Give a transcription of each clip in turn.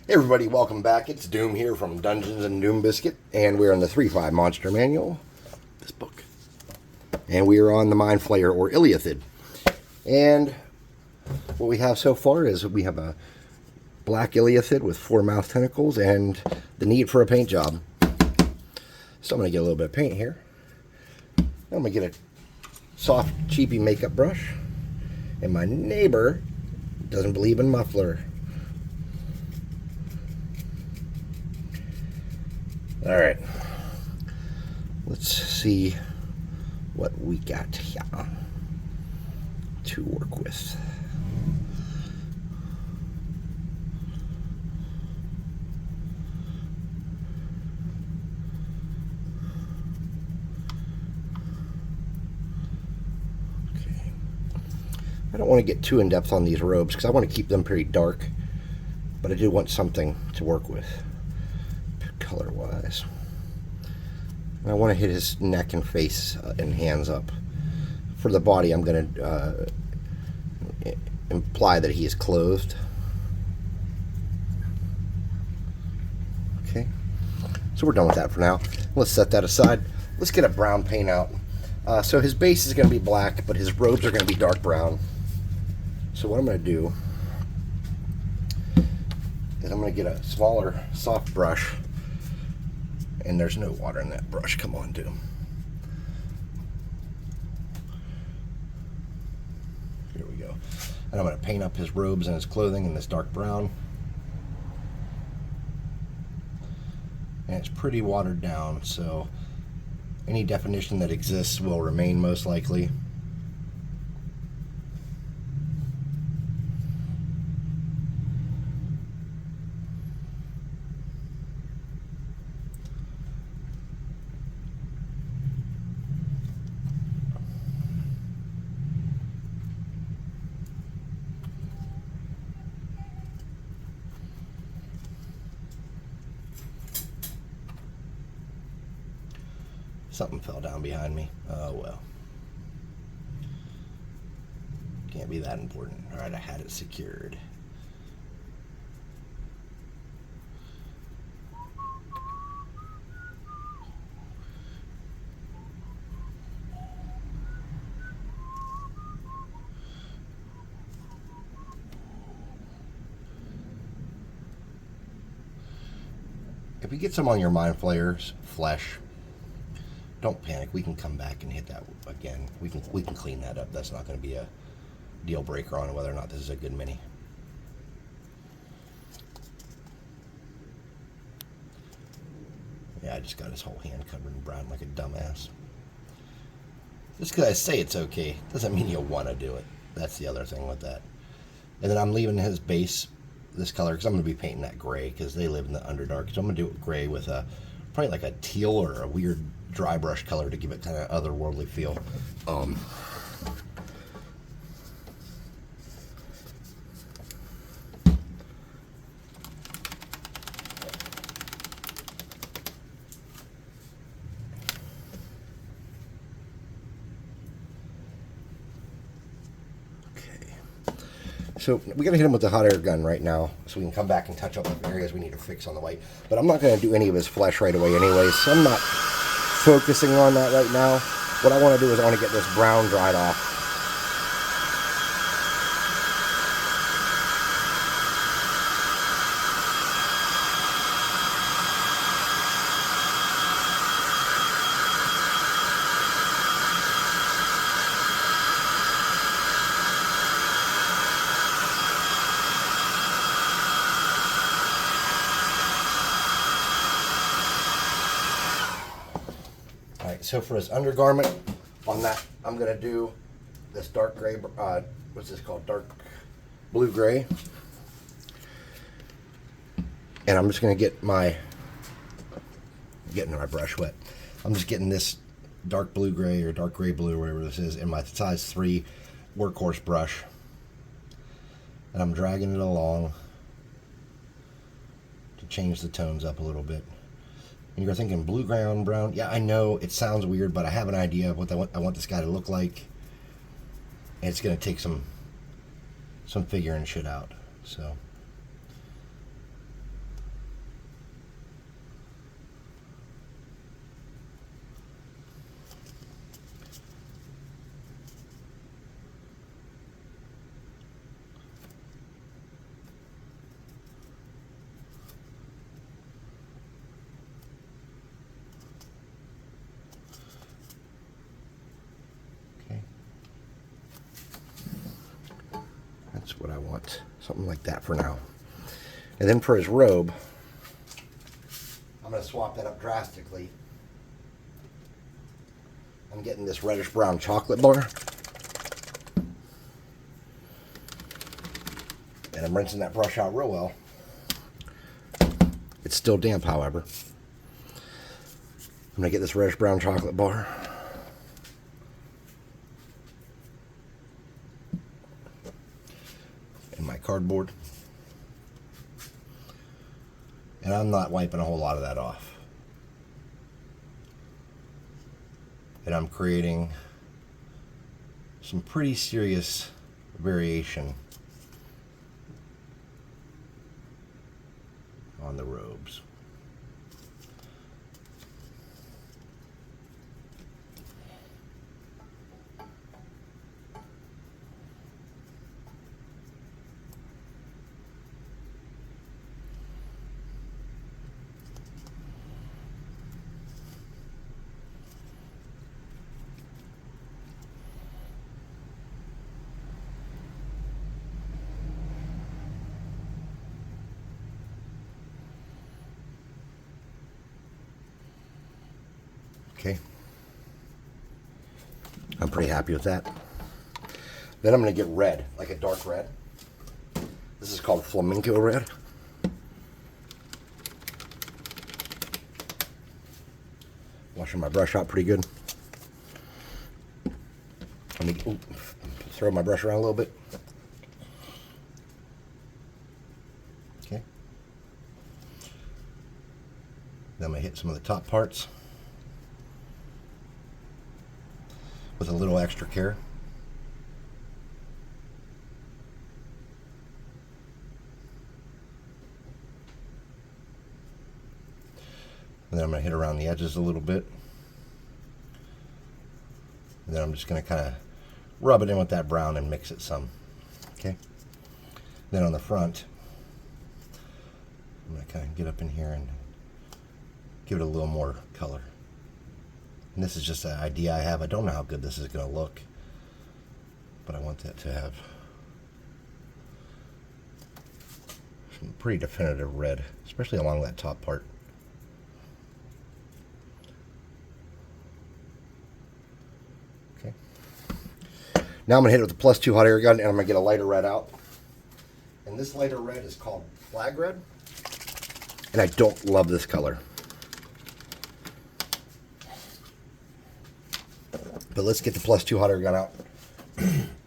Hey everybody, welcome back. It's Doom here from Dungeons and Doom Biscuit, and we're on the 3.5 Monster Manual, this book. And we are on the Mindflayer, or Iliathid. And what we have so far is we have a black Iliathid with 4 mouth tentacles and the need for a paint job. So I'm going to get a little bit of paint here. I'm going to get a soft, cheapy makeup brush. And my neighbor doesn't believe in muffler. Alright, let's see what we got here to work with. Okay, I don't want to get too in depth on these robes because I want to keep them pretty dark, but I do want something to work with color wise. I want to hit his neck and face and hands up. For the body, I'm going to imply that he is clothed. Okay, so we're done with that for now. Let's set that aside. Let's get a brown paint out. So his base is going to be black, but his robes are going to be dark brown. So what I'm going to do is I'm going to get a smaller, soft brush. And there's no water in that brush. Come on, Doom. Here we go. And I'm going to paint up his robes and his clothing in this dark brown. And it's pretty watered down, so any definition that exists will remain most likely. Something fell down behind me. Oh well. Can't be that important. Alright, I had it secured. If you get some on your Mindflayer's flesh, don't panic. We can come back and hit that again. We can clean that up. That's not going to be a deal breaker on whether or not this is a good mini. Yeah, I just got his whole hand covered in brown like a dumbass. Just because I say it's okay doesn't mean you'll want to do it. That's the other thing with that. And then I'm leaving his base this color because I'm going to be painting that gray because they live in the Underdark. So I'm going to do it gray with a probably like a teal or a weird dry brush color to give it kind of otherworldly feel. So we got to hit him with the hot air gun right now so we can come back and touch up the areas we need to fix on the white. But I'm not going to do any of his flesh right away anyways, so I'm not focusing on that right now. What I want to do is I want to get this brown dried off. So for his undergarment, on that, I'm going to do this dark gray, what's this called? Dark blue gray. And I'm just going to get getting my brush wet. I'm just getting this dark blue gray or dark gray blue, whatever this is, in my size 3 workhorse brush. And I'm dragging it along to change the tones up a little bit. And you're thinking blue ground brown. Yeah, I know it sounds weird, but I have an idea of what I want this guy to look like. And it's going to take some figuring shit out. So I want. Something like that for now. And then for his robe, I'm going to swap that up drastically. I'm getting this reddish brown chocolate bar. And I'm rinsing that brush out real well. It's still damp, however. I'm going to get this reddish brown chocolate bar. And my cardboard. And I'm not wiping a whole lot of that off. And I'm creating some pretty serious variation on the robes. Okay, I'm pretty happy with that. Then I'm going to get red, like a dark red. This is called flamenco red. Washing my brush out pretty good. Let me throw my brush around a little bit. Okay. Then I'm going to hit some of the top parts with a little extra care. And then I'm going to hit around the edges a little bit. And then I'm just going to kind of rub it in with that brown and mix it some. Okay. Then on the front, I'm going to kind of get up in here and give it a little more color. And this is just an idea I have. I don't know how good this is going to look, but I want that to have some pretty definitive red, especially along that top part. Okay. Now I'm going to hit it with the +2 hot air gun, and I'm going to get a lighter red out. And this lighter red is called flag red, and I don't love this color. But let's get the +2 hot air gun out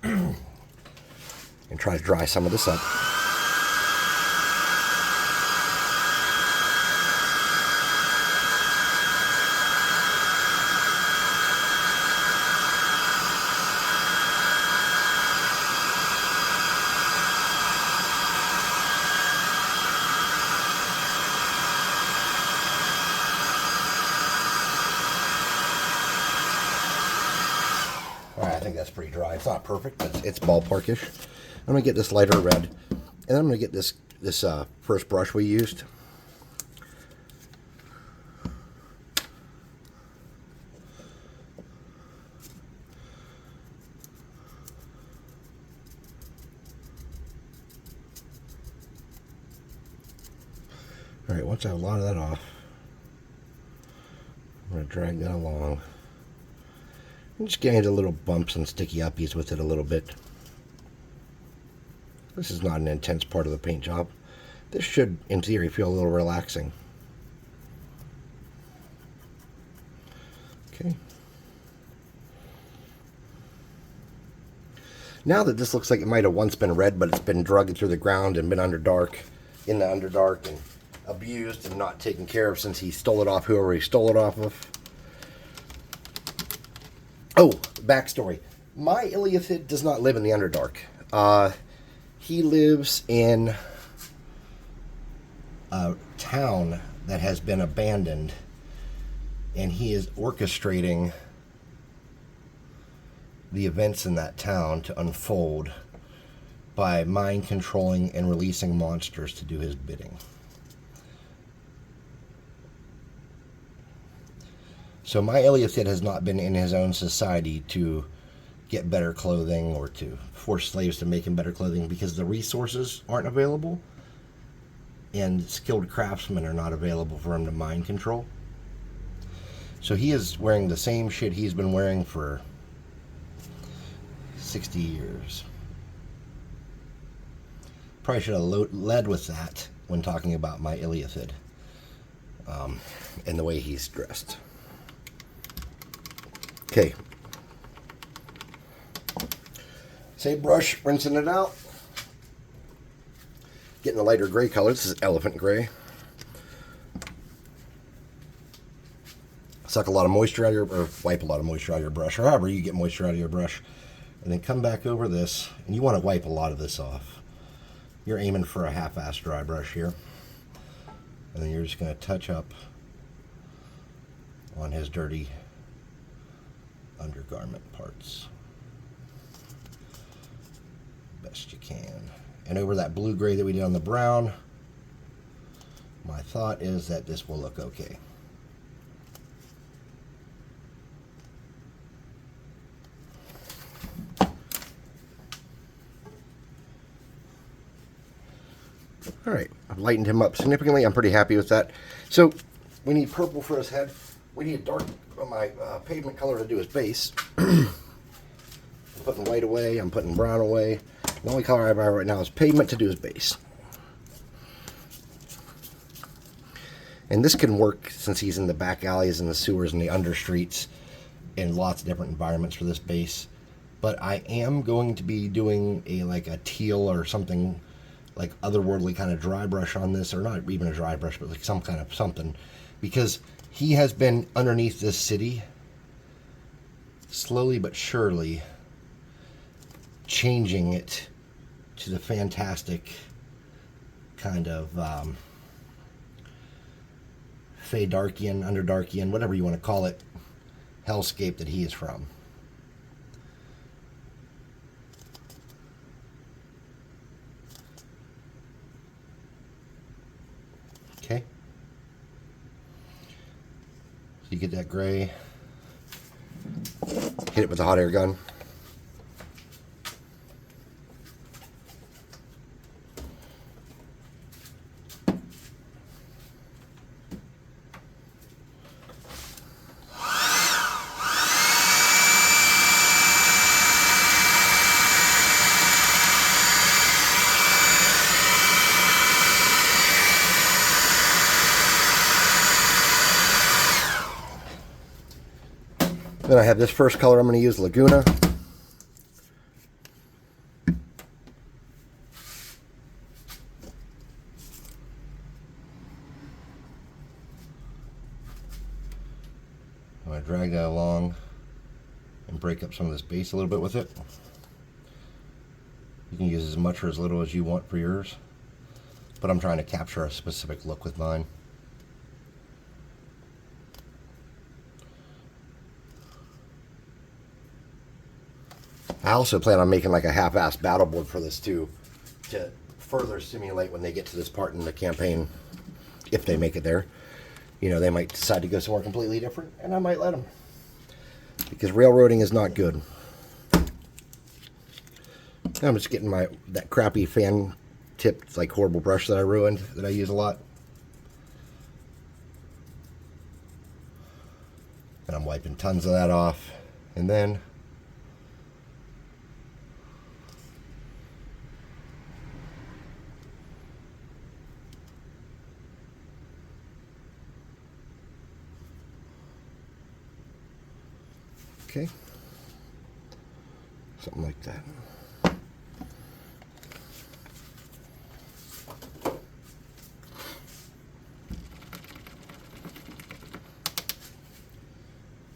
and try to dry some of this up. Alright, I think that's pretty dry. It's not perfect, but it's ballparkish. I'm going to get this lighter red, and I'm going to get this first brush we used. Alright, once I have a lot of that off, I'm going to drag that along. I'm just getting into little bumps and sticky uppies with it a little bit. This is not an intense part of the paint job. This should, in theory, feel a little relaxing. Okay. Now that this looks like it might have once been red, but it's been drugged through the ground and been in the underdark, and abused and not taken care of since he stole it off whoever he stole it off of. Oh, backstory. My Iliathid does not live in the Underdark. He lives in a town that has been abandoned, and he is orchestrating the events in that town to unfold by mind controlling and releasing monsters to do his bidding. So my Iliathid has not been in his own society to get better clothing or to force slaves to make him better clothing because the resources aren't available and skilled craftsmen are not available for him to mind control. So he is wearing the same shit he's been wearing for 60 years. Probably should have led with that when talking about my Iliathid and the way he's dressed. Okay. Same brush, rinsing it out. Getting a lighter gray color. This is elephant gray. Suck a lot of moisture out of your, or wipe a lot of moisture out of your brush, or however you get moisture out of your brush. And then come back over this, and you want to wipe a lot of this off. You're aiming for a half-assed dry brush here. And then you're just going to touch up on his dirty undergarment parts. Best you can. And over that blue-gray that we did on the brown, my thought is that this will look okay. All right, I've lightened him up significantly. I'm pretty happy with that. So we need purple for his head. We need dark on my pavement color to do his base. I'm putting white away. I'm putting brown away. The only color I have right now is pavement to do his base. And this can work since he's in the back alleys and the sewers and the under streets in lots of different environments for this base. But I am going to be doing like a teal or something like otherworldly kind of dry brush on this, or not even a dry brush, but like some kind of something, because he has been underneath this city slowly but surely changing it to the fantastic kind of Feydarkian, Underdarkian, whatever you want to call it, hellscape that he is from. Okay. So you get that gray, hit it with the hot air gun. Then I have this first color I'm going to use, Laguna. I'm going to drag that along and break up some of this base a little bit with it. You can use as much or as little as you want for yours, but I'm trying to capture a specific look with mine. I also plan on making like a half-assed battle board for this too, to further stimulate when they get to this part in the campaign, if they make it there. You know, they might decide to go somewhere completely different, and I might let them, because railroading is not good. I'm just getting that crappy fan-tipped, like horrible brush that I ruined, that I use a lot, and I'm wiping tons of that off, and then okay, something like that.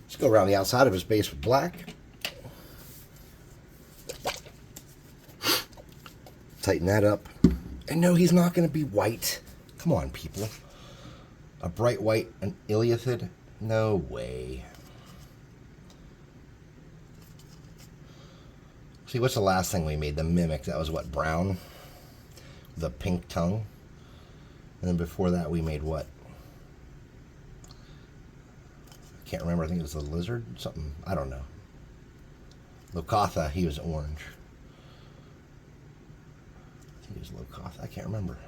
Let's go around the outside of his base with black. Tighten that up. And no, he's not going to be white. Come on, people. A bright white, an Iliathid? No way. See, what's the last thing we made? The Mimic. That was what, brown? The pink tongue. And then before that we made what? I can't remember. I think it was the lizard. Something. I don't know. Lokatha, he was orange. He was Lokatha. I can't remember.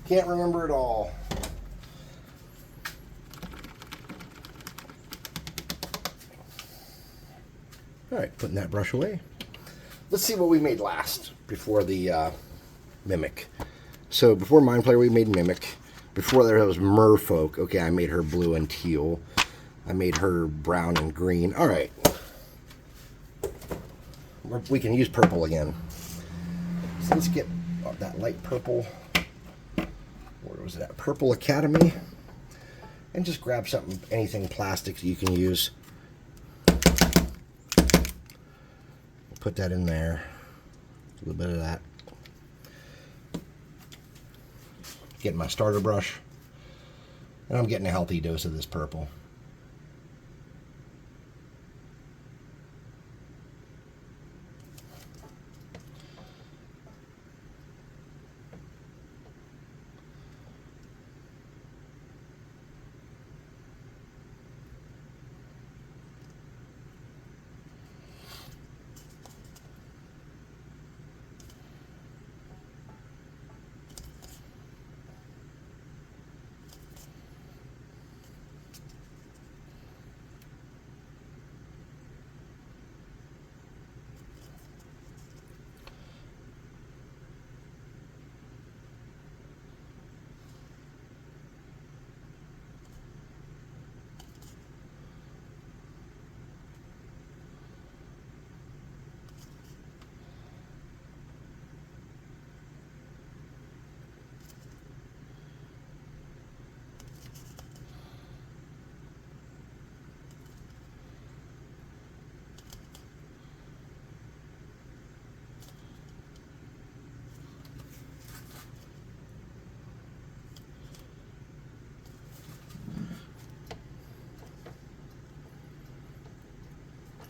Can't remember at all. All right, putting that brush away. Let's see what we made last before the Mimic. So before Mindflayer, we made Mimic. Before there was Merfolk. Okay, I made her blue and teal. I made her brown and green. All right. We can use purple again. So let's get that light purple. Where was that? Purple Academy. And just grab something, anything plastic you can use. Put that in there. A little bit of that. Get my starter brush. And I'm getting a healthy dose of this purple.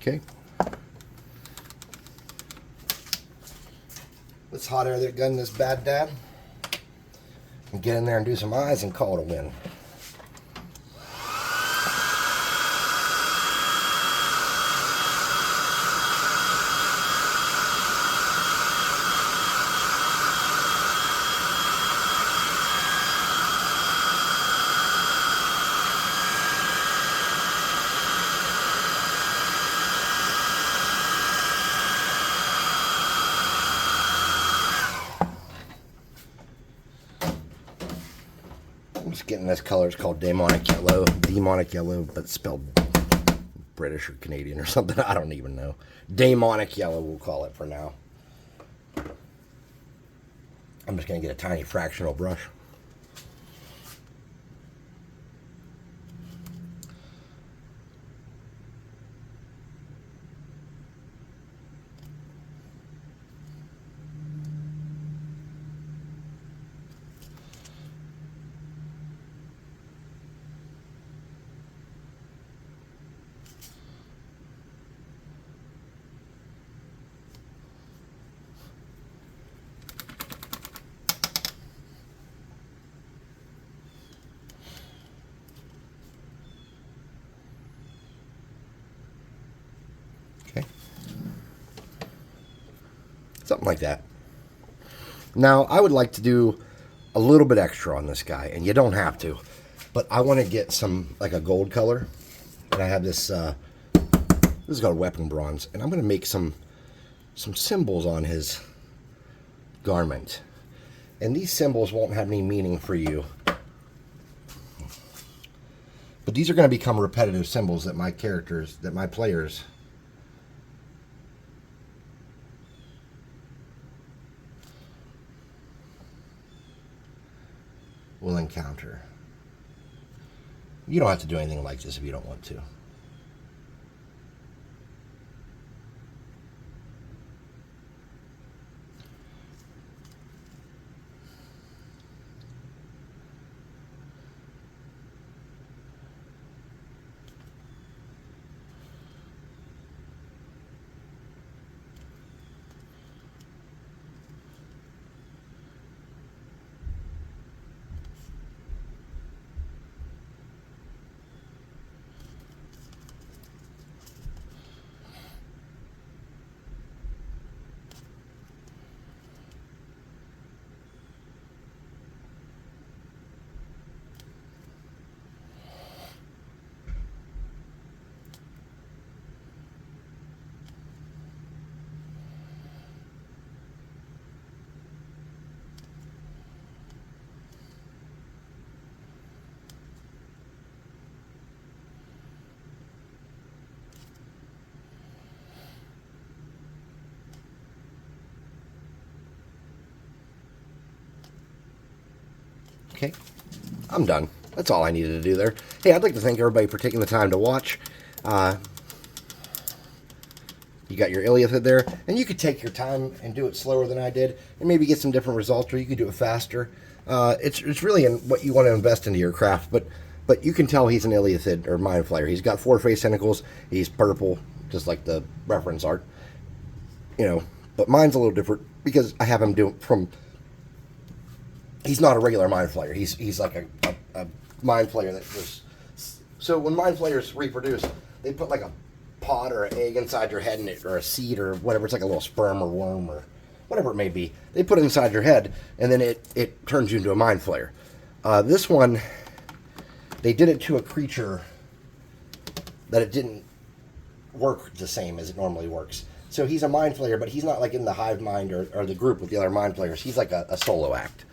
Okay. Let's hot air that gun, this bad dad. And get in there and do some eyes and call it a win. I'm just getting this color. It's called Demonic Yellow. Demonic Yellow, but spelled British or Canadian or something. I don't even know. Demonic Yellow, we'll call it for now. I'm just going to get a tiny fractional brush. Okay. Something like that. Now, I would like to do a little bit extra on this guy, and you don't have to, but I want to get some, like a gold color, and I have this, this is called Weapon Bronze, and I'm going to make some symbols on his garment. And these symbols won't have any meaning for you, but these are going to become repetitive symbols that my characters, that my players will encounter. You don't have to do anything like this if you don't want to. Okay, I'm done. That's all I needed to do there. Hey, I'd like to thank everybody for taking the time to watch. You got your Iliathid there, and you could take your time and do it slower than I did, and maybe get some different results, or you could do it faster. It's really in what you want to invest into your craft, but you can tell he's an Iliathid or Mindflayer. He's got 4 face tentacles. He's purple, just like the reference art. You know, but mine's a little different because I have him do from. He's not a regular Mindflayer. He's like a Mindflayer that was. So when Mindflayers reproduce, they put like a pod or an egg inside your head, and or a seed or whatever. It's like a little sperm or worm or whatever it may be. They put it inside your head, and then it turns you into a Mindflayer. This one, they did it to a creature that it didn't work the same as it normally works. So he's a Mindflayer, but he's not like in the hive mind or the group with the other Mindflayers. He's like a solo act,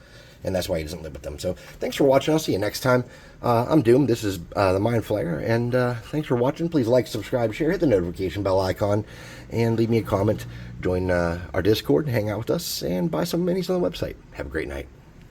and that's why he doesn't live with them. So thanks for watching. I'll see you next time. I'm Doom. This is the Mindflayer, and thanks for watching. Please like, subscribe, share, hit the notification bell icon, and leave me a comment. Join our Discord, hang out with us, and buy some minis on the website. Have a great night.